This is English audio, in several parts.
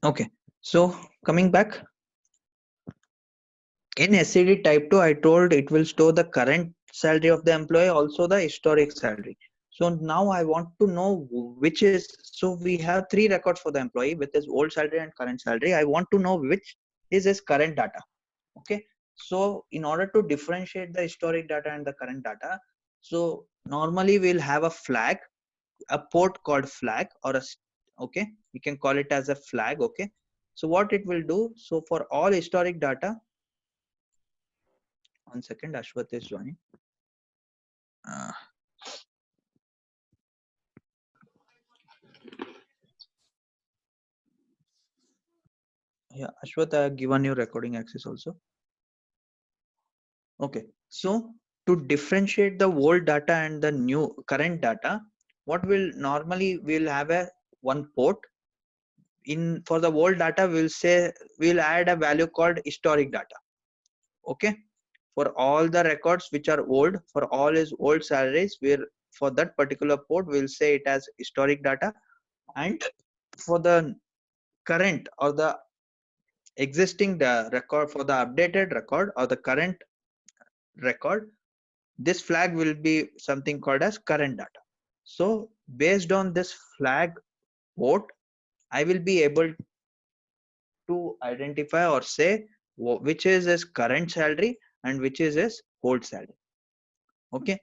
Okay, so coming back in SCD type 2, I told it will store the current salary of the employee, also the historic salary. So now I want to know which is, so we have three records for the employee with his old salary and current salary. I want to know which is his current data. Okay, so in order to differentiate the historic data and the current data, so normally we'll have a flag, a port called flag, or okay, we can call it as a flag. Okay, so what it will do, so for all historic data, 1 second, Ashwath is joining. uh, yeah, Ashwath, I have given you recording access also. Okay, so to differentiate the old data and the new current data, what will normally, we'll have a one port. In for the old data, we'll say we'll add a value called historic data. Okay, for all the records which are old, for all his old salaries, we're for that particular port we'll say it as historic data. And for the current or the existing record, for the updated record or the current record, this flag will be something called as current data. So based on this flag port, I will be able to identify or say which is his current salary and which is his old salary. Okay,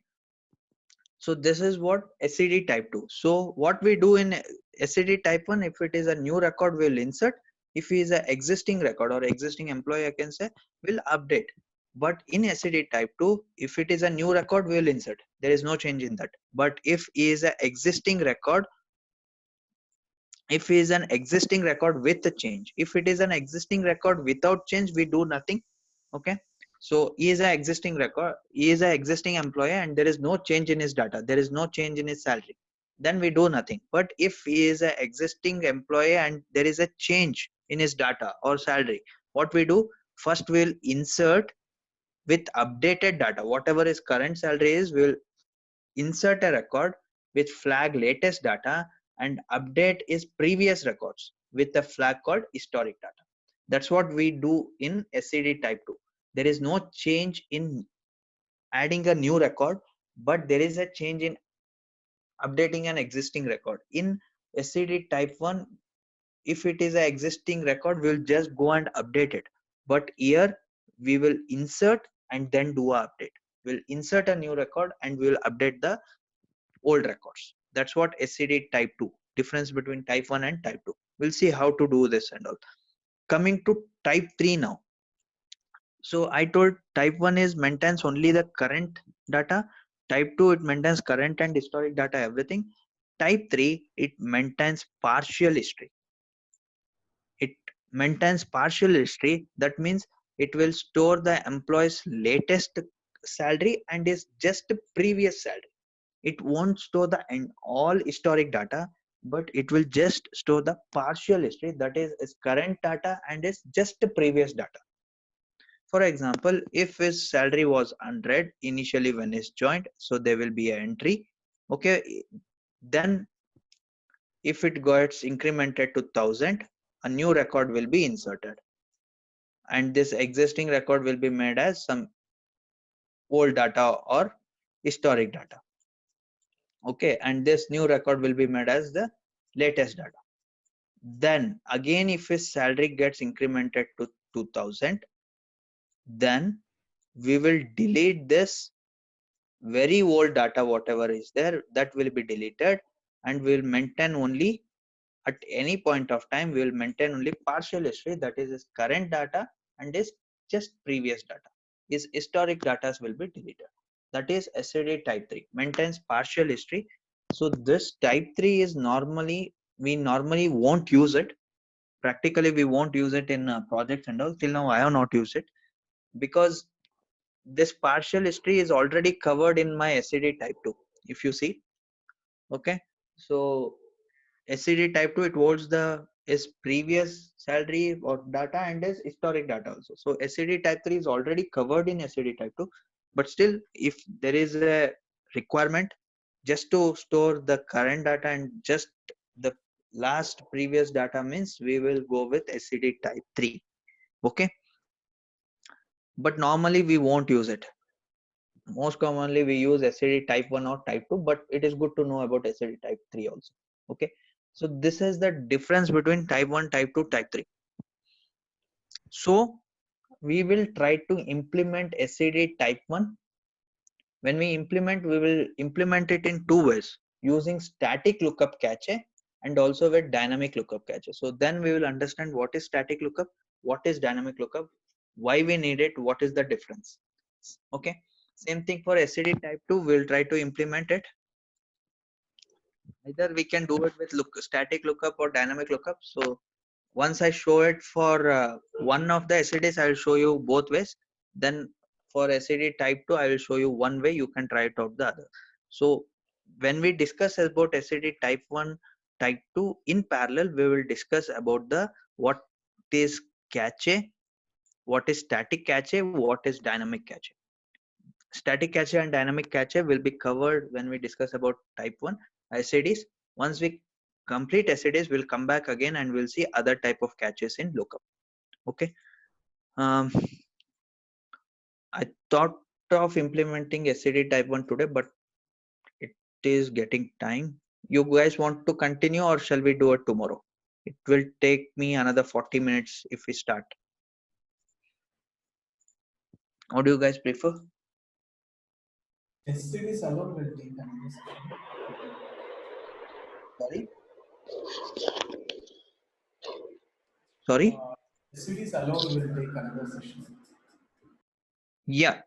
so this is what SCD type 2. So what we do in SCD type 1, if it is a new record, we'll insert. If he is an existing record or existing employee, I can say, we'll update. But in SCD type 2, if it is a new record, we'll insert. There is no change in that. But if he is an existing record, if he is an existing record with a change, if it is an existing record without change, we do nothing. Okay, so he is an existing record, he is an existing employee and there is no change in his data, there is no change in his salary, then we do nothing. But if he is an existing employee and there is a change in his data or salary, what we do, first we'll insert with updated data, whatever his current salary is, we'll insert a record with flag latest data and update is previous records with a flag called historic data. That's what we do in SCD type 2. There is no change in adding a new record, but there is a change in updating an existing record. In SCD type 1, if it is an existing record, we'll just go and update it. But here we will insert and then do a update. We'll insert a new record and we'll update the old records. That's what SCD type 2, difference between type 1 and type 2. We'll see how to do this and all. Coming to type 3 now. So I told type 1 is maintains only the current data. Type 2, it maintains current and historic data, everything. Type 3, it maintains partial history. It maintains partial history. That means it will store the employee's latest salary and his just previous salary. It won't store the all historic data, but it will just store the partial history, that is current data and is just previous data. For example, if his salary was 100 initially when he's joined, so there will be an entry. Okay, then if it gets incremented to 1000, a new record will be inserted, and this existing record will be made as some old data or historic data. Okay, and this new record will be made as the latest data. Then again, if his salary gets incremented to 2000, then we will delete this very old data, whatever is there, that will be deleted, and we will maintain only, at any point of time, we will maintain only partial history, that is his current data and his just previous data. His historic data will be deleted. That is SCD type 3, maintains partial history. So this type 3 is normally, we normally won't use it. Practically we won't use it in projects and all. Till now I have not used it because this partial history is already covered in my SCD type 2, if you see. Okay, so SCD type 2, it holds the his previous salary or data and his historic data also. So SCD type 3 is already covered in SCD type 2, but still if there is a requirement just to store the current data and just the last previous data means we will go with SCD type 3. Okay, but normally we won't use it. Most commonly we use SCD type 1 or type 2, but it is good to know about SCD type 3 also. Okay, so this is the difference between type 1, type 2, type 3. So we will try to implement SCD type 1. When we implement, we will implement it in two ways, using static lookup cache and also with dynamic lookup cache. So then we will understand what is static lookup, what is dynamic lookup, why we need it, what is the difference. Okay, same thing for SCD type 2. We'll try to implement it. Either we can do it with static lookup or dynamic lookup. So once I show it for one of the SCDs, I will show you both ways. Then for SCD type 2, I will show you one way. You can try it out the other. So when we discuss about SCD type 1, type 2 in parallel, we will discuss about the what is cache, what is static cache, what is dynamic cache. Static cache and dynamic cache will be covered when we discuss about type 1 SCDs. Once we complete SCDs, we'll come back again and we'll see other type of caches in lookup. Okay. I thought of implementing SCD type 1 today, but it is getting time. You guys want to continue or shall we do it tomorrow? It will take me another 40 minutes if we start. What do you guys prefer? SCDs alone will take another session. Sorry? Sorry? SCDs alone will take another session. Yeah.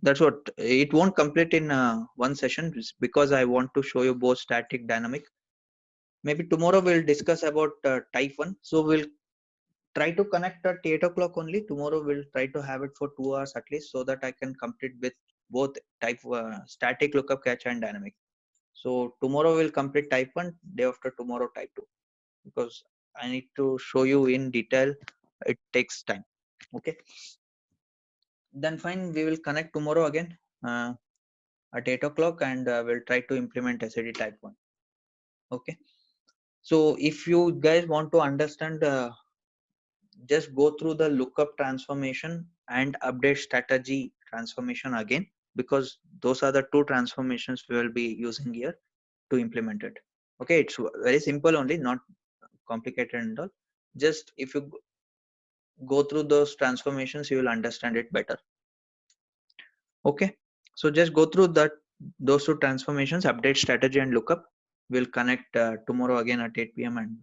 That's what it won't complete in one session because I want to show you both static, dynamic. Maybe tomorrow we'll discuss about type 1. So we'll try to connect at 8 o'clock only. Tomorrow we'll try to have it for 2 hours at least so that I can complete with both type static lookup cache and dynamic. So tomorrow we'll complete type 1, day after tomorrow type 2, because I need to show you in detail. It takes time. Okay. Then fine, we will connect tomorrow again at 8 o'clock and we'll try to implement SCD type 1. Okay. So if you guys want to understand, just go through the lookup transformation and update strategy transformation again, because those are the two transformations we will be using here to implement it. Okay, it's very simple only, not complicated and all. Just if you go through those transformations, you will understand it better. Okay, so just go through those two transformations, update strategy and lookup. We'll connect tomorrow again at 8 p.m. and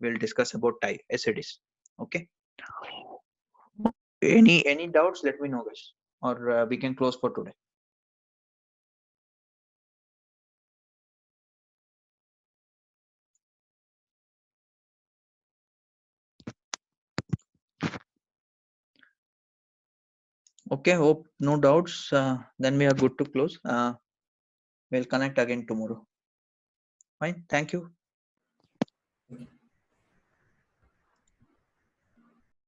we'll discuss about SCDs. Okay. Any doubts? Let me know, guys, or we can close for today. Okay, hope no doubts. Then we are good to close. We'll connect again tomorrow. Fine. Thank you.